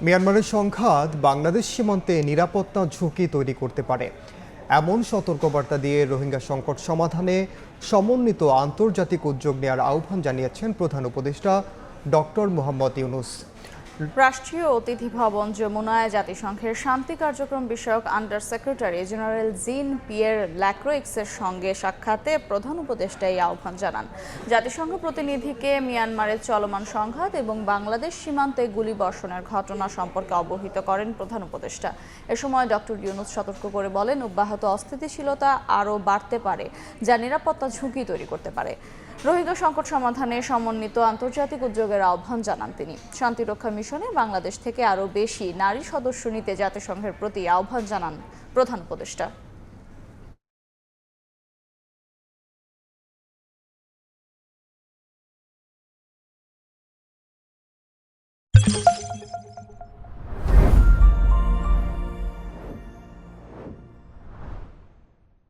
মিয়ানমারের সংঘাত বাংলাদেশ সীমান্তে নিরাপত্তা ঝুঁকি তৈরি করতে পারে এমন সতর্কবার্তা দিয়ে রোহিঙ্গা সংকট সমাধানে সমন্বিত আন্তর্জাতিক উদ্যোগ নেওয়ার আহ্বান জানিয়েছেন প্রধান উপদেষ্টা ডক্টর মোহাম্মদ ইউনূস। রাষ্ট্রীয় অতিথি ভবন যমুনায় জাতিসংঘের শান্তি কার্যক্রম বিষয়ক আন্ডার সেক্রেটারি জেনারেল জিন পিয়ের ল্যাক্রোইক্সের সঙ্গে সাক্ষাতে প্রধান উপদেষ্টা এই আহ্বান জানান। জাতিসংঘ প্রতিনিধিকে মিয়ানমারের চলমান সংঘাত এবং বাংলাদেশ সীমান্তে গুলিবর্ষণের ঘটনা সম্পর্কে অবহিত করেন প্রধান উপদেষ্টা। এ সময় ডক্টর ইউনূস সতর্ক করে বলেন, অব্যাহত অস্থিতিশীলতা আরও বাড়তে পারে, যা নিরাপত্তা ঝুঁকি তৈরি করতে পারে। রোহিঙ্গা সংকট সমাধানে সমন্বিত আন্তর্জাতিক উদ্যোগের আহ্বান জানান তিনি। শান্তিরক্ষা মিশনে বাংলাদেশ থেকে আরও বেশি নারী সদস্য নিতে জাতিসংঘের প্রতি আহ্বান জানান প্রধান উপদেষ্টা।